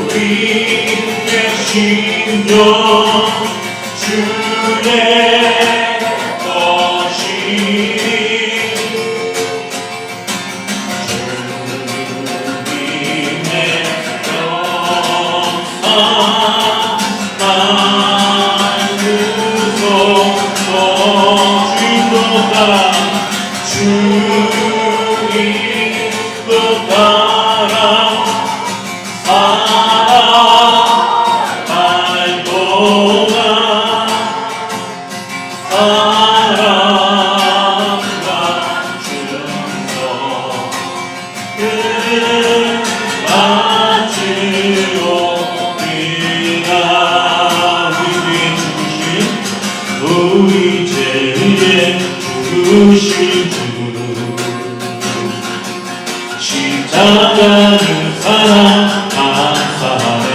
우리의 심령 주의 것이니 주님의 영상만 그 속도 주님도 따라 주님도 따라 살아갈 동안 사랑과 충성을 바치오리라. 우리 죄에 죽으신 주 십자가를 사랑 감사해.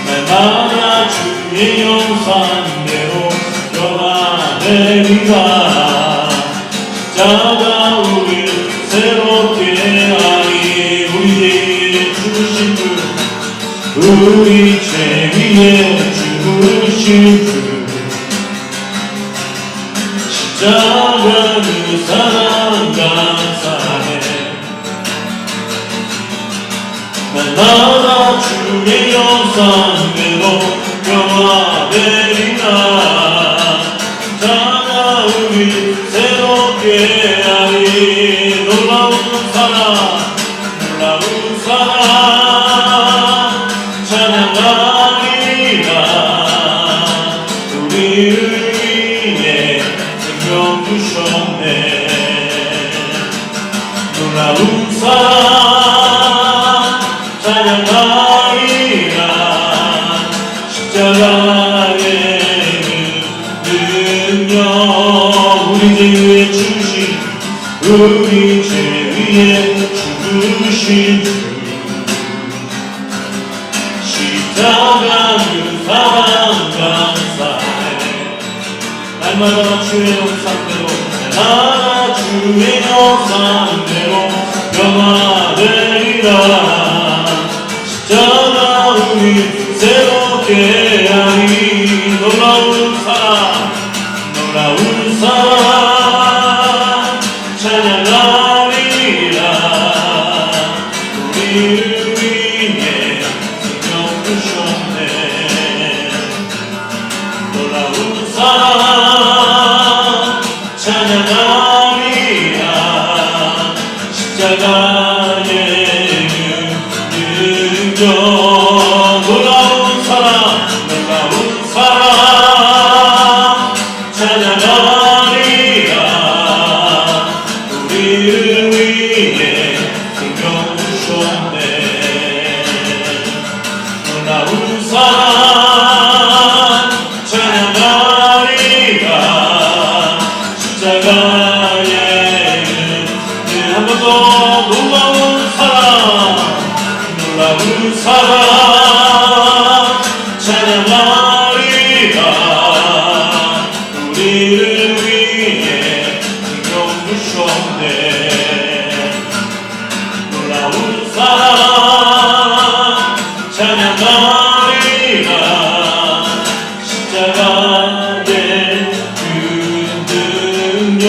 날마다 주의 영상대로 변화되리라. 십자가 우리를 새롭게 하니 우리 죄에 죽으신 주 우리 죄 위에 죽으신 주 십자가를 사랑 감사해. 날마다 주의 영상대로 변화되리라. 십자가 우리 새롭게 하리. 놀라운 사랑 놀라운 사랑 찬양하리라. 우리를 위해 생명 주셨네. 놀라운 사랑 찬양하리라. 십자가의 능력 우리 죄 위에 주신 우리 죄 위에 죽으신 주 십자가를 사랑 감사해. 날마다 주의 영상대로 날마다 주의 영상대로 변화되리라. 십자가 우리 새롭게 하리. 놀라운 사랑 놀라운 사랑 찬양하리라. 우리를 위해 생명 주셨네. 놀라운 사랑 찬양하리라. 십자가의 능력 놀라운 사랑 놀라운 사랑 찬양하리라. 우리를 위해 생명 주셨네. 놀라운 사랑 찬양하리라. 십자가의 한 번 더 놀라운 사랑 놀라운 사랑 찬양하리라. 우리를 위해 생명 주셨네. 놀라운 사랑 찬양하리라. 십자가의 그 능력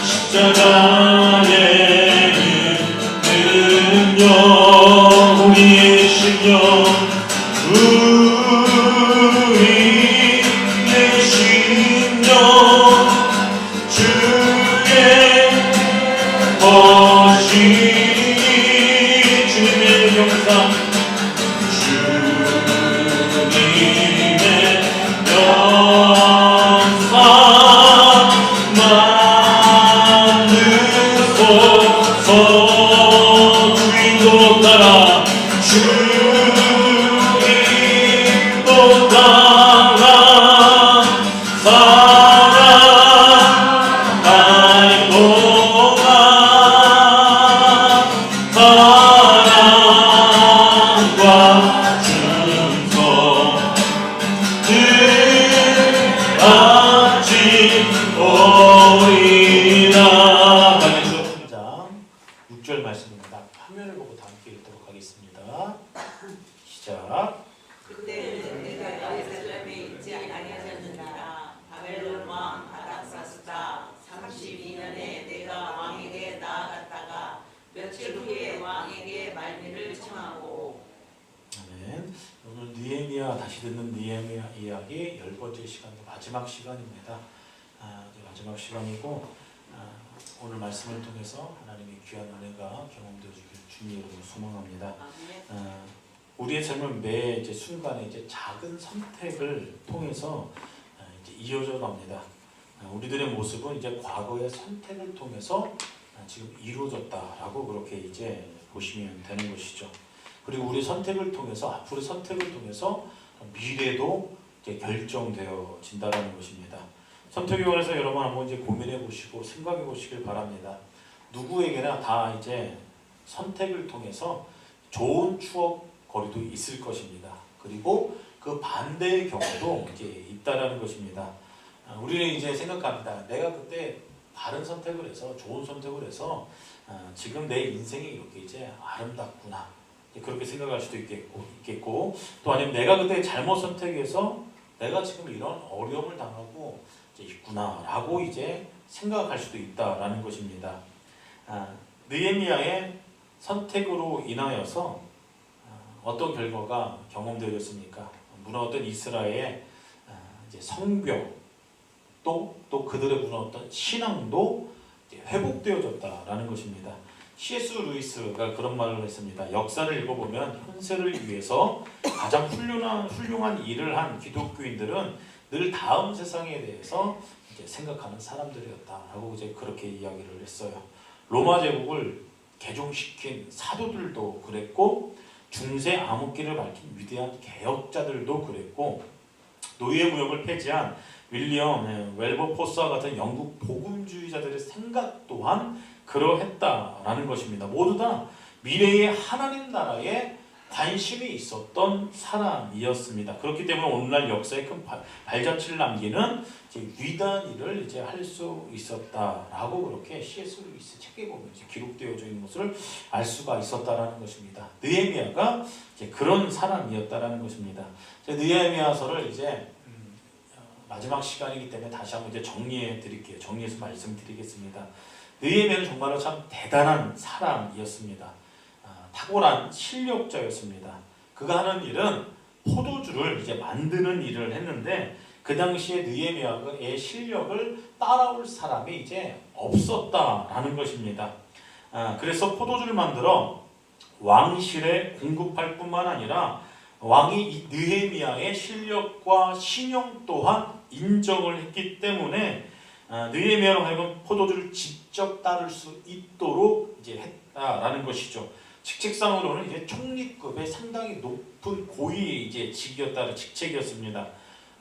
십자가의 능력 우리의 심령 우리의 심령 주의 것이니 주님의 영상 주님의 영상 만드소서. 주인도 따라 주인도 따라 살아갈 동안 말씀입니다. 화면을 보고 다 함께 읽도록 하겠습니다. 시작. 그때 내가 예루살렘에 있지 아니하였느니라. 바벨론 왕 아닥사스다 32년에 내가 왕에게 나아갔다가 며칠 후에 왕에게 말미를 청하고. 아멘. 오늘 느헤미야 다시 듣는 느헤미야 이야기 10번째 시간, 마지막 시간입니다. 이제 마지막 시간이고 오늘 말씀을 통해서 하나님의 귀한 은혜가 경험되어지길 주님 이름으로 소망합니다. 우리의 삶은 매 이제 순간에 이제 작은 선택을 통해서 이제 이어져 갑니다. 우리들의 모습은 이제 과거의 선택을 통해서 지금 이루어졌다라고 그렇게 이제 보시면 되는 것이죠. 그리고 우리 선택을 통해서 앞으로의 선택을 통해서 미래도 이제 결정되어진다라는 것입니다. 선택에 관해서 여러분 한번 이제 고민해 보시고 생각해 보시길 바랍니다. 누구에게나 다 이제 선택을 통해서 좋은 추억거리도 있을 것입니다. 그리고 그 반대의 경우도 이제 있다라는 것입니다. 우리는 이제 생각합니다. 내가 그때 바른 선택을 해서 좋은 선택을 해서 지금 내 인생이 이렇게 이제 아름답구나. 그렇게 생각할 수도 있겠고 또 아니면 내가 그때 잘못 선택해서 내가 지금 이런 어려움을 당하고 있구나라고 이제 생각할 수도 있다라는 것입니다. 느헤미야의 선택으로 인하여서 어떤 결과가 경험되었습니까? 무너졌던 이스라엘의 이제 성벽 또 그들의 무너졌던 신앙도 이제 회복되어졌다라는 것입니다. C.S. 루이스가 그런 말을 했습니다. 역사를 읽어보면 현세를 위해서 가장 훌륭한 일을 한 기독교인들은 늘 다음 세상에 대해서 이제 생각하는 사람들이었다라고 이제 그렇게 이야기를 했어요. 로마 제국을 개종시킨 사도들도 그랬고 중세 암흑기를 밝힌 위대한 개혁자들도 그랬고 노예 무역을 폐지한 윌리엄 웰버포스와 같은 영국 복음주의자들의 생각 또한 그러했다라는 것입니다. 모두 다 미래의 하나님 나라에 관심이 있었던 사람이었습니다. 그렇기 때문에 오늘날 역사에 큰 발자취를 남기는 위대한 일을 이제 할 수 있었다라고 그렇게 C.S. 루이스 책에 보면 이제 기록되어져 있는 것을 알 수가 있었다라는 것입니다. 느헤미야가 이제 그런 사람이었다라는 것입니다. 느헤미야서를 이제 마지막 시간이기 때문에 다시 한번 이제 정리해 드릴게요. 정리해서 말씀드리겠습니다. 느헤미야는 정말로 참 대단한 사람이었습니다. 탁월한 실력자였습니다. 그가 하는 일은 포도주를 이제 만드는 일을 했는데 그 당시에 느헤미야의 실력을 따라올 사람이 이제 없었다라는 것입니다. 그래서 포도주를 만들어 왕실에 공급할 뿐만 아니라 왕이 이 느헤미야의 실력과 신용 또한 인정을 했기 때문에 느헤미야로 하여금 포도주를 직접 따를 수 있도록 이제 했다라는 것이죠. 직책상으로는 이제 총리급의 상당히 높은 고위 이제 직책이었습니다.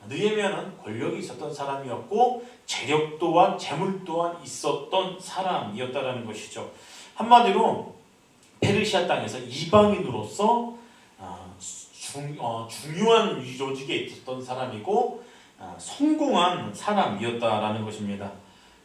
느헤미야는 권력이 있었던 사람이었고 재력 또한 재물 또한 있었던 사람이었다라는 것이죠. 한마디로 페르시아 땅에서 이방인으로서 중요한 위조직에 있었던 사람이고 성공한 사람이었다라는 것입니다.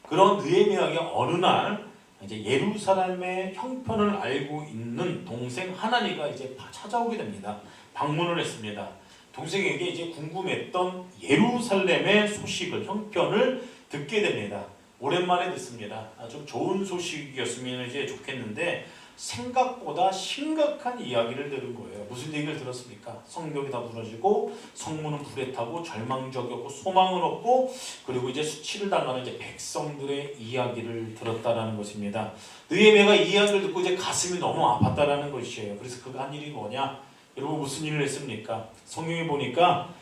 그런 느헤미야가 어느 날 이제 예루살렘의 형편을 알고 있는 동생 하나니가 이제 찾아오게 됩니다. 방문을 했습니다. 동생에게 이제 궁금했던 예루살렘의 소식을 형편을 듣게 됩니다. 오랜만에 듣습니다. 좀 좋은 소식이었으면 이제 좋겠는데 생각보다 심각한 이야기를 들은 거예요. 무슨 얘기를 들었습니까? 성벽이 다 무너지고 성문은 불에 타고 절망적이었고 소망은 없고 그리고 이제 수치를 당하는 이제 백성들의 이야기를 들었다라는 것입니다. 느헤미야가 이 이야기를 듣고 이제 가슴이 너무 아팠다라는 것이에요. 그래서 그가 한 일이 뭐냐? 여러분 무슨 일을 했습니까? 성경에 보니까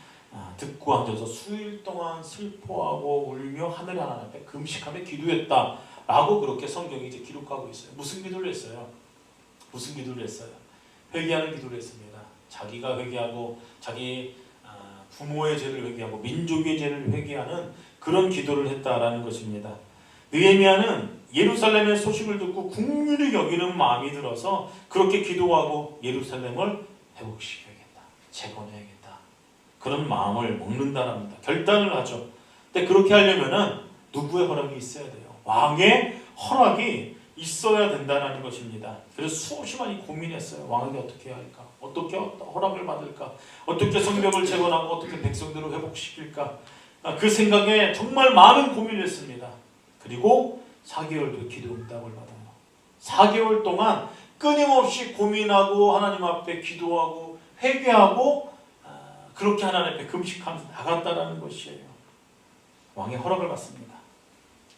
듣고 앉아서 수일 동안 슬퍼하고 울며 하늘 하나님 앞에 금식하며 기도했다라고 그렇게 성경이 이제 기록하고 있어요. 무슨 기도를 했어요? 무슨 기도를 했어요? 회개하는 기도를 했습니다. 자기가 회개하고 자기 부모의 죄를 회개하고 민족의 죄를 회개하는 그런 기도를 했다라는 것입니다. 느헤미야는 예루살렘의 소식을 듣고 국률이 여기는 마음이 들어서 그렇게 기도하고 예루살렘을 회복시켜야겠다. 재건해야겠다. 그런 마음을 먹는다랍니다. 결단을 하죠. 근데 그렇게 하려면은 누구의 허락이 있어야 돼요? 왕의 허락이 있어야 된다는 것입니다. 그래서 수없이 많이 고민했어요. 왕에게 어떻게 해야 할까? 어떻게 허락을 받을까? 어떻게 성벽을 재건하고 어떻게 백성들을 회복시킬까? 그 생각에 정말 많은 고민을 했습니다. 그리고 4개월도 기도 응답을 받아요. 4개월 동안 끊임없이 고민하고 하나님 앞에 기도하고 회개하고 그렇게 하나님 앞에 금식하면서 나갔다라는 것이에요. 왕의 허락을 받습니다.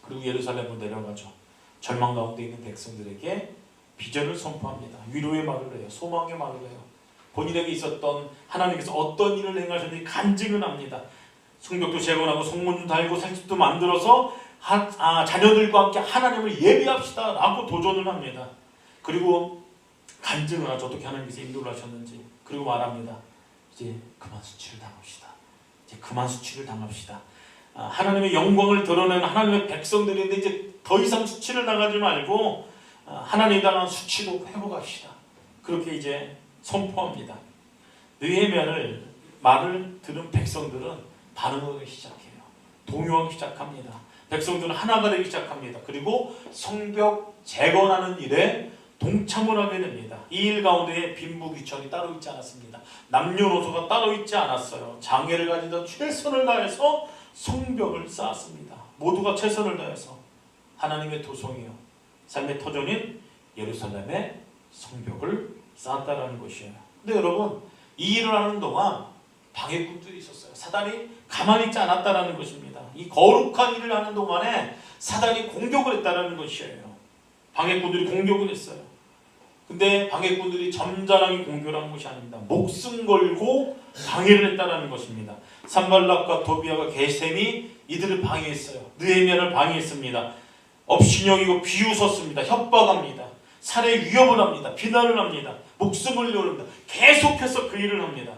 그리고 예루살렘으로 내려가죠. 절망 가운데 있는 백성들에게 비전을 선포합니다. 위로의 말을 해요. 소망의 말을 해요. 본인에게 있었던 하나님께서 어떤 일을 행하셨는지 간증을 합니다. 성벽도 재건하고 성문도 달고 살집도 만들어서 자녀들과 함께 하나님을 예배합시다 라고 도전을 합니다. 그리고 간증을 하죠. 어떻게 하나님께서 인도를 하셨는지. 그리고 말합니다. 이제 그만 수치를 당합시다. 이제 그만 수치를 당합시다. 하나님의 영광을 드러내는 하나님의 백성들인데 이제 더 이상 수치를 당하지 말고 하나님에 대한 수치도 회복합시다. 그렇게 이제 선포합니다. 느헤미야를 말을 들은 백성들은 반응하기 시작해요. 동요하기 시작합니다. 백성들은 하나가 되기 시작합니다. 그리고 성벽 재건하는 일에 동참을 하게 됩니다. 이 일 가운데 빈부귀천이 따로 있지 않았습니다. 남녀노소가 따로 있지 않았어요. 장애를 가지던 최선을 다해서 성벽을 쌓았습니다. 모두가 최선을 다해서 하나님의 도성이요 삶의 터전인 예루살렘의 성벽을 쌓았다라는 것이에요. 근데 여러분 이 일을 하는 동안 방해꾼들이 있었어요. 사단이 가만히 있지 않았다라는 것입니다. 이 거룩한 일을 하는 동안에 사단이 공격을 했다라는 것이에요. 방해꾼들이 공격을 했어요. 근데 방해꾼들이 점잖하게 공격을 한 것이 아닙니다. 목숨 걸고 방해를 했다라는 것입니다. 산발락과 도비아가 게셈이 이들을 방해했어요. 느헤미야를 방해했습니다. 업신여기고 비웃었습니다. 협박합니다. 살해 위협을 합니다. 비난을 합니다. 목숨을 요릅니다. 계속해서 그 일을 합니다.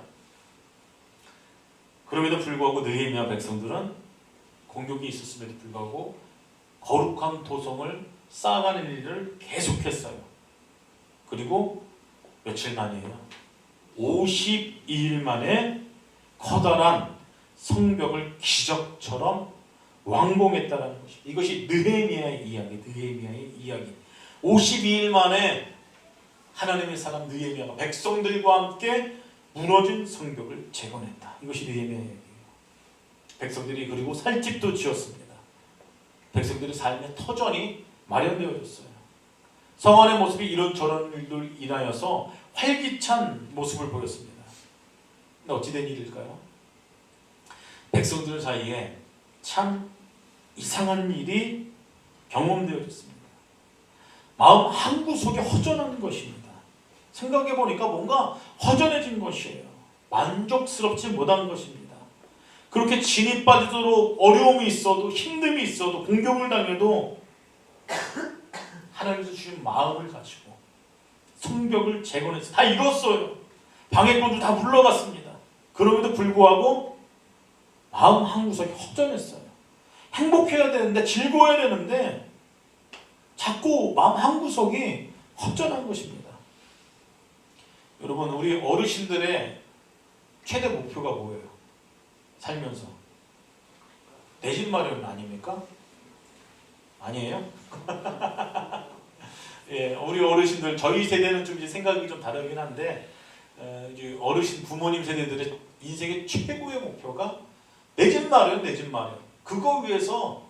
그럼에도 불구하고 느헤미야 백성들은 공격이 있었음에도 불구하고 거룩한 도성을 쌓아가는 일을 계속했어요. 그리고 며칠 만이에요. 52일 만에 커다란 성벽을 기적처럼 완공했다는 것입니다. 이것이 느헤미야의 이야기. 52일 만에 하나님의 사람 느헤미야가 백성들과 함께 무너진 성벽을 재건했다. 이것이 느헤미야의 이야기예요. 백성들이 그리고 살집도 지었습니다. 백성들의 삶의 터전이 마련되어졌어요. 성 안의 모습이 이런저런 일로 인하여서 활기찬 모습을 보였습니다. 근데 어찌된 일일까요? 백성들 사이에 참 이상한 일이 경험되어졌습니다. 마음 한구석에 허전한 것입니다. 생각해보니까 뭔가 허전해진 것이에요. 만족스럽지 못한 것입니다. 그렇게 진이 빠지도록 어려움이 있어도 힘듦이 있어도 공격을 당해도 하나님께서 주신 마음을 가지고 성벽을 재건해서 다 이뤘어요. 방해꾼도 다 물러갔습니다. 그럼에도 불구하고 마음 한구석이 허전했어요. 행복해야 되는데 즐거워야 되는데 자꾸 마음 한구석이 허전한 것입니다. 여러분 우리 어르신들의 최대 목표가 뭐예요? 살면서 내 집 마련 아닙니까? 아니에요? 예, 우리 어르신들 저희 세대는 좀 이제 생각이 좀 다르긴 한데 이제 어르신 부모님 세대들의 인생의 최고의 목표가 내 집 마련, 내 집 마련. 그거 위해서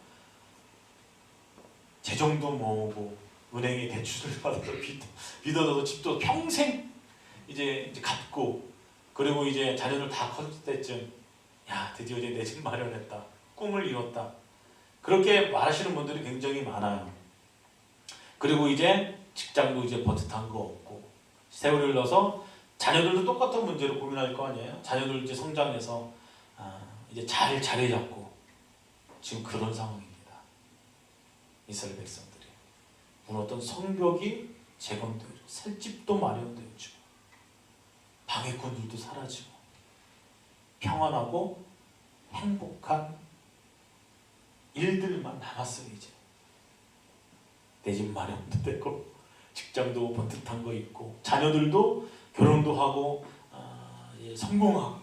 재정도 모으고 은행에 대출을 받아서 빚어서 집도 평생 이제 갚고 그리고 이제 자녀들 다 컸을 때쯤 야 드디어 이제 내 집 마련했다. 꿈을 이뤘다. 그렇게 말하시는 분들이 굉장히 많아요. 그리고 이제 직장도 이제 버젓한 거 없고 세월이 흘러서 자녀들도 똑같은 문제로 고민할 거 아니에요. 자녀들 이제 성장해서 이제 자리 잡고 지금 그런 상황입니다. 이스라엘 백성들이 무너졌던 성벽이 재건되고 살집도 마련되었죠. 방해꾼들도 사라지고 평안하고 행복한 일들만 남았어요. 이제 내 집 마련도 되고 직장도 번듯한 거 있고 자녀들도 결혼도 하고 성공하고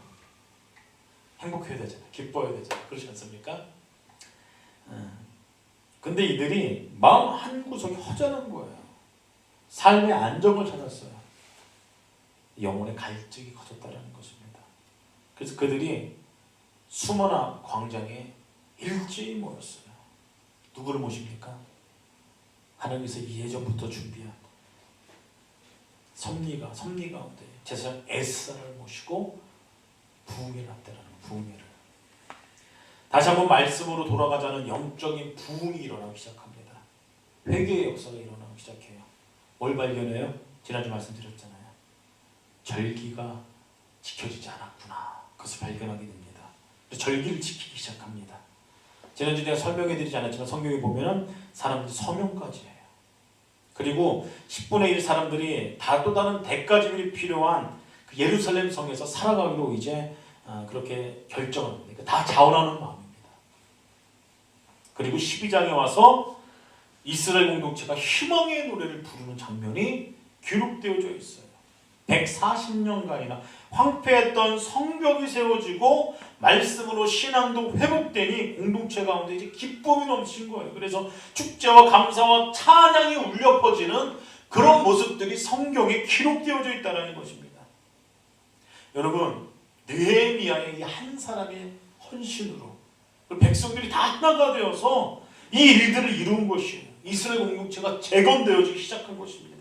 행복해야 되잖아요. 기뻐야 되잖아요. 그렇지 않습니까? 근데 이들이 마음 한구석이 허전한 거예요. 삶의 안정을 찾았어요. 영혼의 갈증이 커졌다는 것입니다. 그래서 그들이 수모나 광장에 일제히 모였어요. 누구를 모십니까? 하나님께서 예전부터 준비한 섭리 가운데 제사장 에스라를 모시고 부흥회를 했다는 부흥회를. 다시 한번 말씀으로 돌아가자는 영적인 부흥이 일어나기 시작합니다. 회개의 역사가 일어나기 시작해요. 뭘 발견해요? 지난주 말씀드렸잖아요. 절기가 지켜지지 않았구나. 그것을 발견하게 됩니다. 그래서 절기를 지키기 시작합니다. 지난주 내가 설명해드리지 않았지만 성경에 보면 사람들이 서명까지 해요. 그리고 10분의 1 사람들이 또 다른 대가지물이 필요한 그 예루살렘 성에서 살아가기로 이제 그렇게 결정을 합니다. 다 자원하는 마음입니다. 그리고 12장에 와서 이스라엘 공동체가 희망의 노래를 부르는 장면이 기록되어져 있어요. 140년간이나 황폐했던 성벽이 세워지고 말씀으로 신앙도 회복되니 공동체 가운데 이제 기쁨이 넘친 거예요. 그래서 축제와 감사와 찬양이 울려 퍼지는 그런 모습들이 성경에 기록되어져 있다는 것입니다. 여러분, 느헤미야의 이 한 사람의 헌신으로 백성들이 다 하나가 되어서 이 일들을 이룬 것이에요. 이스라엘 공동체가 재건되어지기 시작한 것입니다.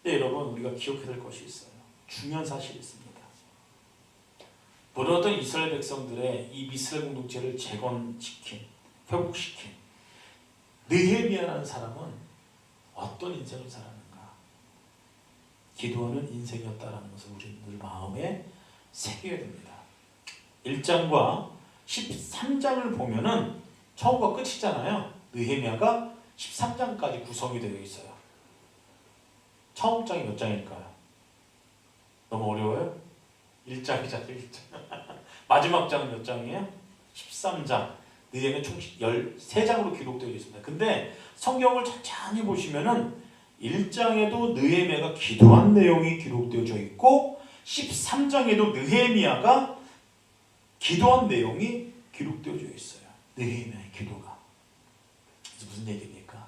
네, 여러분, 우리가 기억해야 될 것이 있어요. 중요한 사실이 있습니다. 모든 이스라엘 백성들의 이 이스라엘 공동체를 재건시킨, 회복시킨 느헤미야라는 사람은 어떤 인생을 살았는가? 기도하는 인생이었다라는 것을 우리는 늘 마음에 새겨야 됩니다. 1장과 13장을 보면은 처음과 끝이잖아요. 느헤미야가 13장까지 구성이 되어 있어요. 처음 장이 몇 장일까요? 너무 어려워요? 1장이잖아요. 1장. 마지막 장은 몇 장이에요? 13장. 느헤미야 총 13장으로 기록되어 있습니다. 근데 성경을 천천히 보시면은 1장에도 느헤미야가 기도한 내용이 기록되어져 있고 13장에도 느헤미야가 기도한 내용이 기록되어져 있어요. 느헤미야의 기도가. 그래서 무슨 얘기입니까?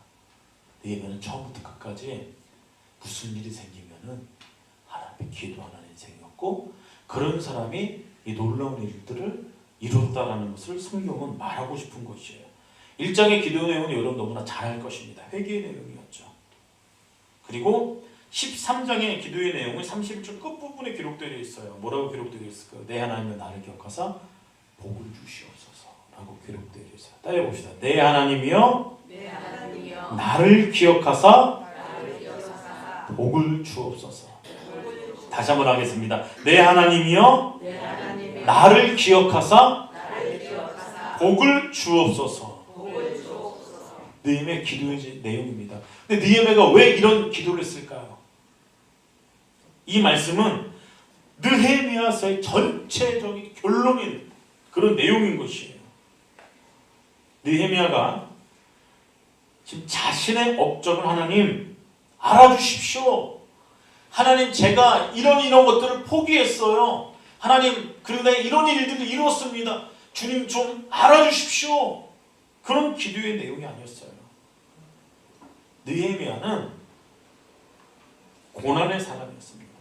느헤미야는 처음부터 끝까지 무슨 일이 생기면은 하나님께 기도하는 인생이었고 그런 사람이 이 놀라운 일들을 이뤘다라는 것을 성경은 말하고 싶은 것이에요. 1장의 기도 내용은 여러분 너무나 잘 알 것입니다. 회개의 내용이었죠. 그리고 13장의 기도의 내용은 31절 끝부분에 기록되어 있어요. 뭐라고 기록되어 있을까요? 내 하나님은 나를 기억하사 복을 주시옵소서 라고 기록되어 있어요. 따라해 봅시다. 내 하나님이여 나를 기억하사 복을 주옵소서. 다시 한번 하겠습니다. 내 하나님이여 나를 기억하사 복을 주옵소서. 느헤미야의 기도의 내용입니다. 근데 느헤미야가 왜 이런 기도를 했을까요? 이 말씀은 느헤미야서의 전체적인 결론인 그런 내용인 것이에요. 느헤미야가 지금 자신의 업적을 하나님 알아주십시오. 하나님, 제가 이런 것들을 포기했어요. 하나님, 그리고 내가 이런 일들을 이루었습니다. 주님 좀 알아주십시오. 그런 기도의 내용이 아니었어요. 느헤미야는 고난의 사람이었습니다.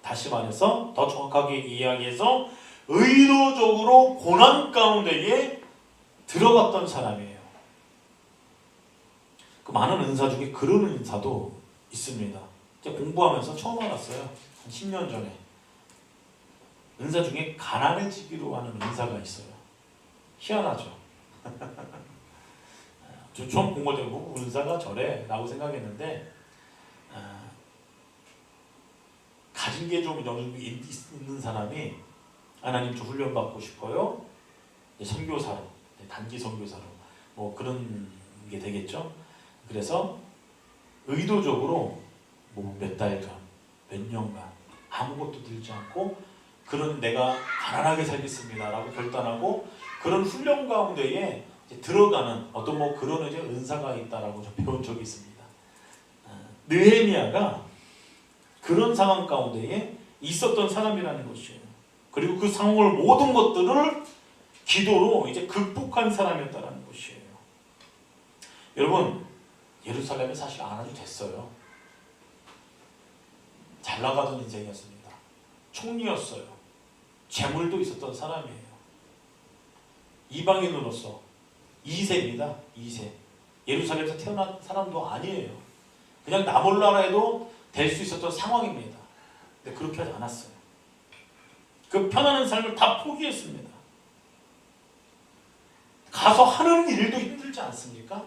다시 말해서 더 정확하게 이야기해서 의도적으로 고난 가운데에 들어갔던 사람이에요. 그 많은 은사 중에 그런 은사도 있습니다. 제가 공부하면서 처음 알았어요. 한 10년 전에. 은사 중에 가난해지기로 하는 은사가 있어요. 희한하죠. 저 처음 공부할 때 보고 은사가 저래 라고 생각했는데 가진 게 좀 있는 사람이 하나님 좀 훈련받고 싶어요. 선교사로, 단기 선교사로 뭐 그런 게 되겠죠. 그래서 의도적으로 뭐 몇 달간, 몇 년간 아무것도 들지 않고 그런 내가 가난하게 살겠습니다 라고 결단하고 그런 훈련 가운데에 들어가는 어떤 뭐 그런 이제 은사가 있다라고 좀 배운 적이 있습니다. 느헤미야가 그런 상황 가운데에 있었던 사람이라는 것이에요. 그리고 그 상황을 모든 것들을 기도로 이제 극복한 사람이었다는 것이에요. 여러분, 예루살렘에 사실 안 와도 됐어요. 잘 나가던 인생이었습니다. 총리였어요. 재물도 있었던 사람이에요. 이방인으로서 2세입니다. 2세. 예루살렘에서 태어난 사람도 아니에요. 그냥 나몰라라도 될 수 있었던 상황입니다. 근데 그렇게 하지 않았어요. 그 편안한 삶을 다 포기했습니다. 가서 하는 일도 힘들지 않습니까?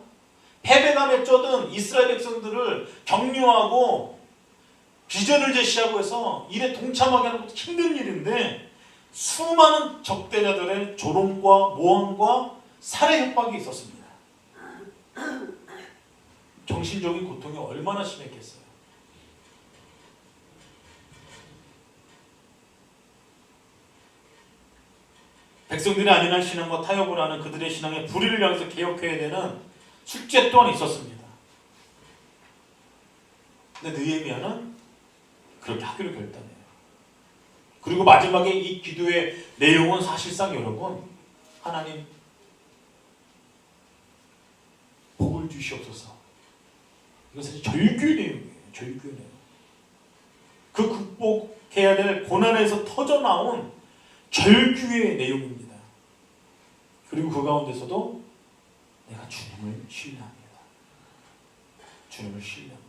패배감에 쩌든 이스라엘 백성들을 격려하고 비전을 제시하고 해서 일에 동참하게 하는 것도 힘든 일인데 수많은 적대자들의 조롱과 모함과 살해 협박이 있었습니다. 정신적인 고통이 얼마나 심했겠어요. 백성들이 아닌 한 신앙과 타협을 하는 그들의 신앙의 불의를 향해서 개혁해야 되는 숙제 또한 있었습니다. 근데 느헤미야는 그렇게 하기로 결단해요. 그리고 마지막에 이 기도의 내용은 사실상 여러분, 하나님 복을 주시옵소서. 이것은 절규의 내용이에요. 절규의 내용. 그 극복해야 될 고난에서 터져나온 절규의 내용입니다. 그리고 그 가운데서도 내가 주님을 신뢰합니다. 주님을 신뢰합니다.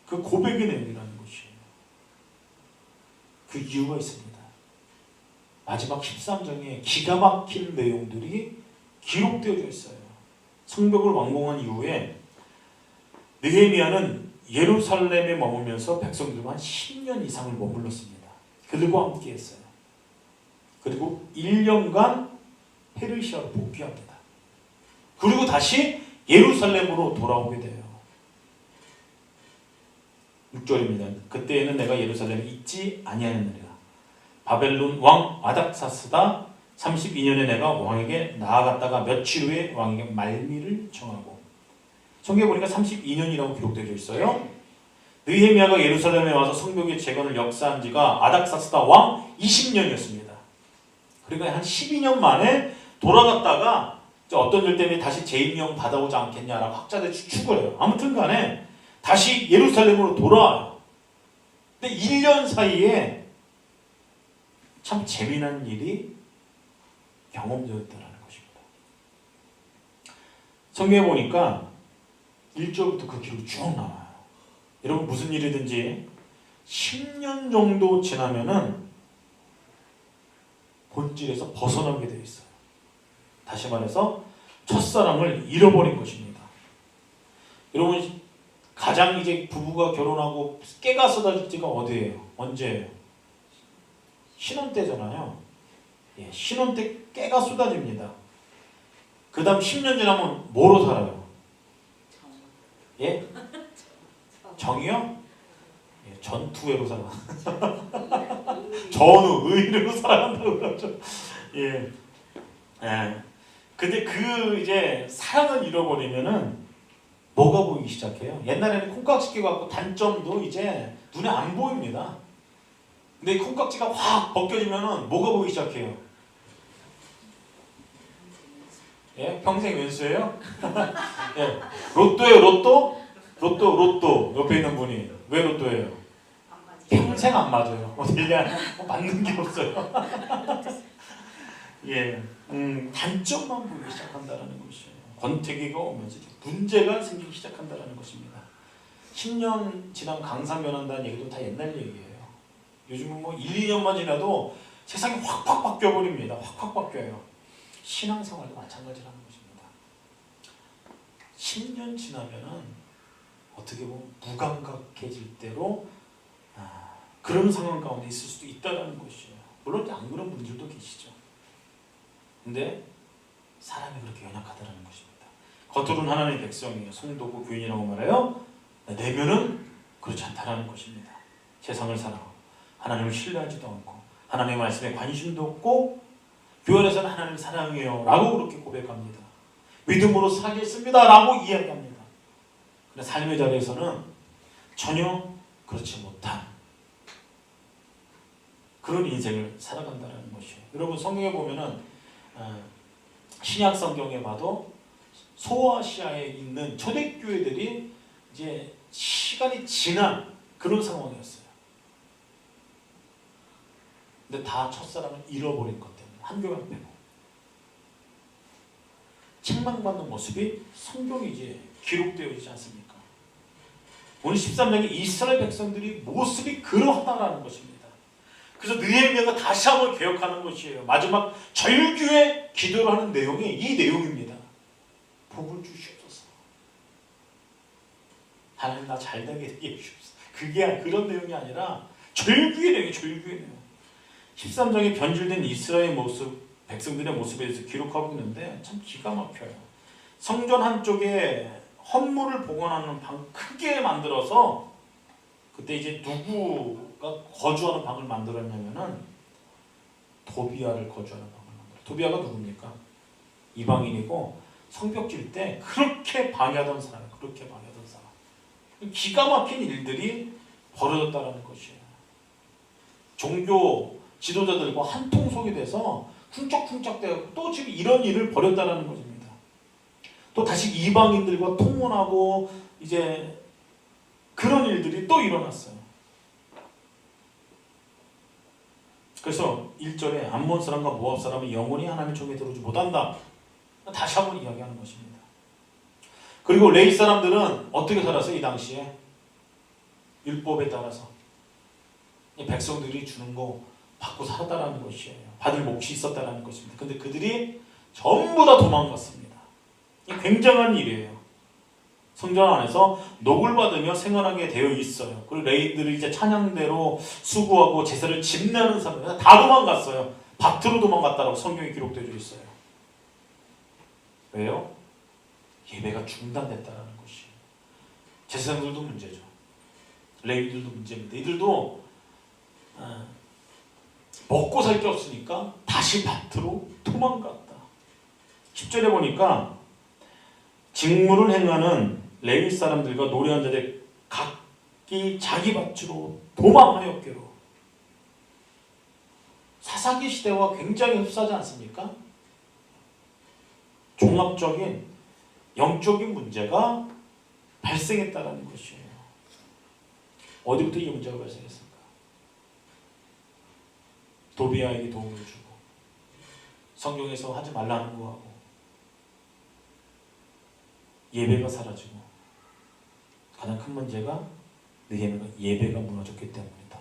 그 고백의 내용이라는 것이에요. 그 이유가 있습니다. 마지막 13장에 기가 막힌 내용들이 기록되어져 있어요. 성벽을 완공한 이후에 느헤미야는 예루살렘에 머물면서 백성들과 한 10년 이상을 머물렀습니다. 그들과 함께 했어요. 그리고 1년간 페르시아로 복귀합니다. 그리고 다시 예루살렘으로 돌아오게 돼요. 6절입니다. 그때에는 내가 예루살렘에 있지 아니하느니라. 바벨론 왕 아닥사스다 32년에 내가 왕에게 나아갔다가 며칠 후에 왕에게 말미를 청하고. 성경에 보니까 32년이라고 기록되어 있어요. 느헤미야가 예루살렘에 와서 성벽의 재건을 역사한 지가 아닥사스다 왕 20년이었습니다. 그러니까 한 12년 만에 돌아갔다가 어떤 일 때문에 다시 재임령 받아오지 않겠냐라고 학자들이 추측을 해요. 아무튼 간에 다시 예루살렘으로 돌아와요. 근데 1년 사이에 참 재미난 일이 경험되었다는 것입니다. 성경에 보니까 1절부터 그 기록이 쭉 나와요. 여러분, 무슨 일이든지 10년 정도 지나면은 본질에서 벗어나게 되어 있어요. 다시 말해서 첫사랑을 잃어버린 것입니다. 여러분, 가장 이제 부부가 결혼하고 깨가 쏟아질 때가 어디예요? 언제예요? 신혼 때잖아요. 예, 신혼 때 깨가 쏟아집니다. 그 다음 10년 지나면 뭐로 살아요? 예? 정이요? 예, 전투회로 살아. 전후, 의로 살아간다고 그러죠. 예. 예. 근데 그 이제 사랑을 잃어버리면은 뭐가 보이기 시작해요? 옛날에는 콩깍지 갖고 단점도 이제 눈에 안 보입니다. 근데 콩깍지가 확 벗겨지면은 뭐가 보이기 시작해요? 예? 평생 왼수예요? 예. 로또예요, 로또? 로또. 옆에 있는 분이. 왜 로또예요? 평생 안 맞아요. 어디냐? 맞는 게 없어요. 예. 단점만 보이기 시작한다는 것이에요. 권태기가 오면서 문제가 생기기 시작한다는 것입니다. 10년 지난 강산 변한다는 얘기도 다 옛날 얘기예요. 요즘은 뭐 1, 2년만 지나도 세상이 확 바뀌어버립니다. 확 바뀌어요. 신앙생활도 마찬가지라는 것입니다. 10년 지나면은 어떻게 보면 무감각해질 대로 그런 상황 가운데 있을 수도 있다는 것이에요. 물론 안 그런 분들도 계시죠. 근데 사람이 그렇게 연약하다는 것입니다. 겉으로는 하나님의 백성이에요. 성도고 교인이라고 말해요. 내면은 그렇지 않다는 것입니다. 세상을 사랑하고 하나님을 신뢰하지도 않고 하나님의 말씀에 관심도 없고 교회 안에서는 하나님을 사랑해요 라고 그렇게 고백합니다. 믿음으로 살겠습니다 라고 이야기합니다. 그런데 삶의 자리에서는 전혀 그렇지 못한 그런 인생을 살아간다는 것이에요. 여러분 성경에 보면은 신약 성경에 봐도 소아시아에 있는 초대교회들이 이제 시간이 지난 그런 상황이었어요. 근데 다 첫사랑을 잃어버린 것 때문에 한 교회 빼고 책망받는 모습이 성경에 이제 기록되어 있지 않습니까? 오늘 13장에 이스라엘 백성들이 모습이 그러하다라는 것입니다. 그래서 느헤미야가 다시 한번 개혁하는 것이에요. 마지막 절규의 기도를 하는 내용이 이 내용입니다. 복을 주시옵소서. 하나님 나 잘되게 해주시옵소서. 그게 그런 내용이 아니라 절규의 내용이 절규의 내용. 13장에 변질된 이스라엘 모습, 백성들의 모습에 대해서 기록하고 있는데 참 기가 막혀요. 성전 한쪽에 헌물을 보관하는 방 크게 만들어서 그때 이제 누구가 거주하는 방을 만들었냐면은 도비아를 거주하는 방을 만들어요. 도비아가 누굽니까? 이방인이고 성벽 질 때 그렇게 방해하던 사람, 그렇게 방해하던 사람. 기가 막힌 일들이 벌어졌다는 것이에요. 종교 지도자들과 한통속이 돼서 쿵짝쿵짝 되고 또 지금 이런 일을 벌였다는 것입니다. 또 다시 이방인들과 통혼하고 이제 그런 일들이 또 일어났어요. 그래서 1절에 암몬 사람과 모압 사람이 영원히 하나님의 종에 들어오지 못한다. 다시 한번 이야기하는 것입니다. 그리고 레위 사람들은 어떻게 살았어요? 이 당시에 율법에 따라서 백성들이 주는 거 받고 살았다는 것이에요. 받을 몫이 있었다는 것입니다. 근데 그들이 전부 다 도망갔습니다. 이 굉장한 일이에요. 성전 안에서 녹을 받으며 생활하게 되어 있어요. 그리고 레위들이 이제 찬양대로 수고하고 제사를 집례하는 사람들 다 도망갔어요. 밭으로 도망갔다고 성경에 기록되어 있어요. 왜요? 예배가 중단됐다는 것이에요. 제사장들도 문제죠. 레위들도 문제입니다. 이들도 먹고 살 게 없으니까 다시 밭으로 도망갔다. 10절에 보니까 직무를 행하는 레위 사람들과 노래한 자들 각기 자기 밭으로 도망하였기로. 사사기 시대와 굉장히 흡사하지 않습니까? 종합적인 영적인 문제가 발생했다는 것이에요. 어디부터 이 문제가 발생했습니까? 도비아에게 도움을 주고 성경에서 하지 말라는 거 하고 예배가 사라지고 가장 큰 문제가 느헤미야가 예배가 무너졌기 때문이다.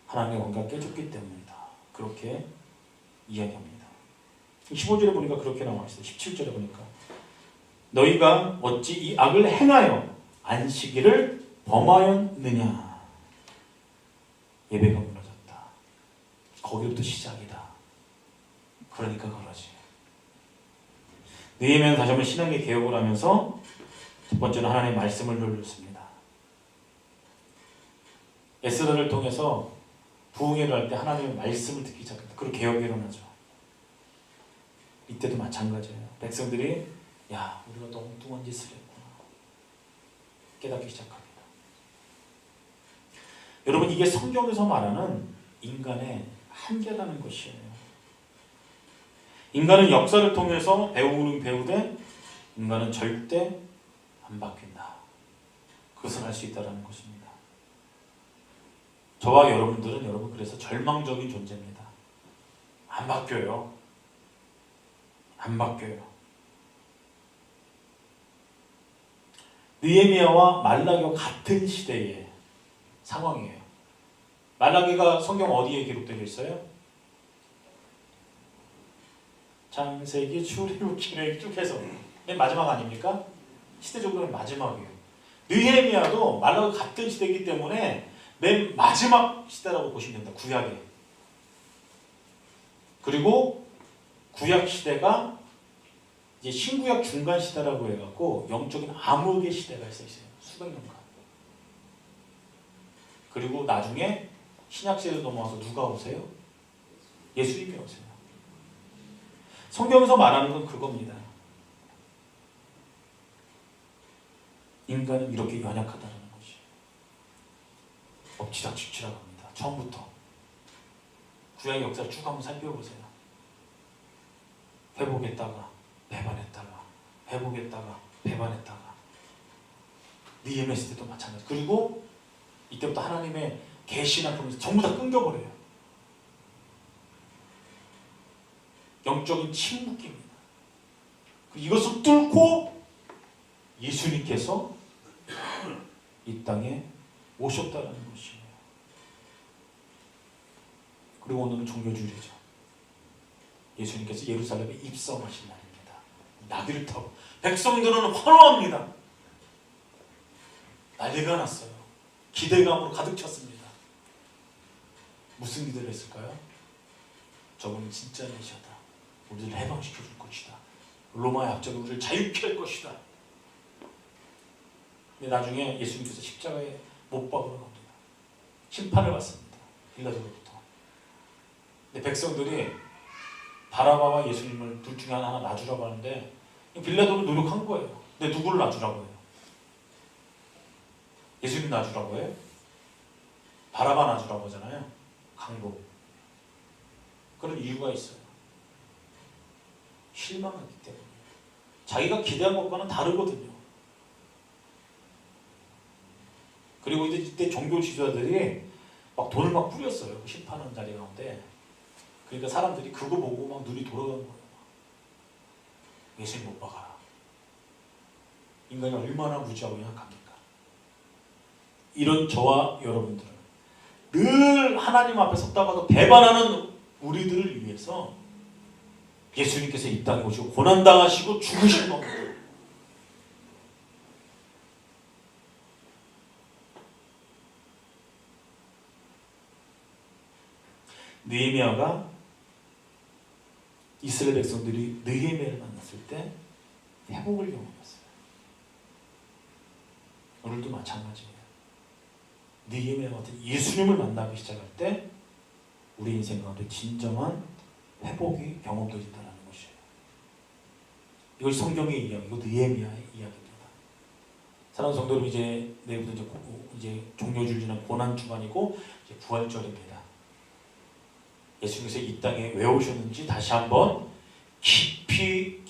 하나님의 관계가 깨졌기 때문이다. 그렇게 이야기합니다. 15절에 보니까 그렇게 나와 있어요. 17절에 보니까 너희가 어찌 이 악을 행하여 안식일을 범하였느냐. 예배가 무너졌다. 거기부터 시작이다. 그러니까 그러지. 느헤미야는 다시 한번 신앙의 개혁을 하면서 첫 번째는 하나님의 말씀을 돌렸습니다. 에스더를 통해서 부흥회를 할 때 하나님의 말씀을 듣기 시작합니다. 그리고 개혁이 일어나죠. 이때도 마찬가지예요. 백성들이 야 우리가 너무 엉뚱한 짓을 했구나 깨닫기 시작합니다. 여러분 이게 성경에서 말하는 인간의 한계라는 것이에요. 인간은 역사를 통해서 배우되 인간은 절대 안 바뀐다. 그것을 알 수 있다는 것입니다. 저와 여러분들은 여러분 그래서 절망적인 존재입니다. 안 바뀌어요. 안 바뀌어요. 느헤미야와 말라기와 같은 시대의 상황이에요. 말라기가 성경 어디에 기록되어 있어요? 창세기, 출애굽기 쭉 해서 맨 마지막 아닙니까? 시대적으로는 마지막이에요. 느헤미야도 말라기와 같은 시대이기 때문에 맨 마지막 시대라고 보시면 됩니다. 구약에. 그리고 구약 시대가 이제 신구약 중간 시대라고 해갖고 영적인 암흑의 시대가 있어요. 수백 년간. 그리고 나중에 신약 시대로 넘어와서 누가 오세요? 예수님이 오세요. 성경에서 말하는 건 그겁니다. 인간은 이렇게 연약하다는 것이. 엎치락치치락 합니다. 처음부터. 구약의 역사를 쭉 한번 살펴보세요. 회복했다가 배반했다가 회복했다가 배반했다가 느헤미야 있을 때도 마찬가지. 그리고 이때부터 하나님의 계시나 프로미스 전부 다 끊겨버려요. 영적인 침묵기입니다. 이것을 뚫고 예수님께서 이 땅에 오셨다는 것이에요. 그리고 오늘은 종교주일이죠. 예수님께서 예루살렘에 입성하신 날입니다. 나귀를 타고 백성들은 환호합니다. 난리가 났어요. 기대감으로 가득 찼습니다. 무슨 기대를 했을까요? 저분은 진짜 메시아다. 우리를 해방시켜 줄 것이다. 로마의 압제로 우리를 자유케 할 것이다. 근데 나중에 예수님께서 십자가에 못 박으러 갑니다. 심판을 받습니다. 빌라도로부터. 근데 백성들이 바라바와 예수님을 둘 중에 하나 놔주라고 하는데 빌라도는 노력한 거예요. 근데 누구를 놔주라고 해요? 예수님 놔주라고 해요? 바라바 놔주라고 하잖아요. 강도. 그런 이유가 있어요. 실망하기 때문에. 자기가 기대한 것과는 다르거든요. 그리고 이때 종교 지도자들이 막 돈을 막 뿌렸어요. 심판하는 자리 가운데. 그러니까 사람들이 그거 보고 막 눈이 돌아가는 거예요. 예수님 못 박아라. 인간이 얼마나 무지하고 약합니까? 이런 저와 여러분들은 늘 하나님 앞에 섰다가도 배반하는 우리들을 위해서 예수님께서 이 땅에 오시고 고난당하시고 죽으신 겁니다. 느헤미야가 이스라엘 백성들이 느헤미야를 만났을 때 회복을 경험했어요. 오늘도 마찬가지예요. 느헤미야 같은 예수님을 만나기 시작할 때 우리 인생 가운데 진정한 회복이 경험되어진다는 것이에요. 이것이 성경의 이야기고 느헤미야의 이야기입니다. 사랑하는 성도 여러분, 이제 내일부터 이제 종료주일이나 고난 주간이고 이제 부활절입니다. 예수님께서 이 땅에 왜 오셨는지 다시 한번 깊이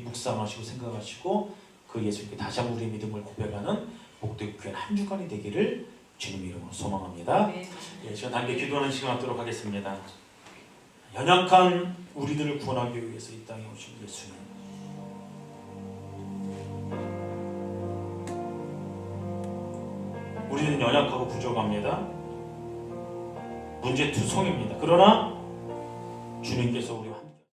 묵상하시고 생각하시고 그 예수님께 다시 한번 우리의 믿음을 고백하는 복되고 귀한 한 주간이 되기를 주님의 이름으로 소망합니다. 예, 시간 함께 기도하는 시간 갖도록 하겠습니다. 연약한 우리들을 구원하기 위해서 이 땅에 오신 예수님, 우리는 연약하고 부족합니다. 문제투성입니다. 그러나 주님께서 우리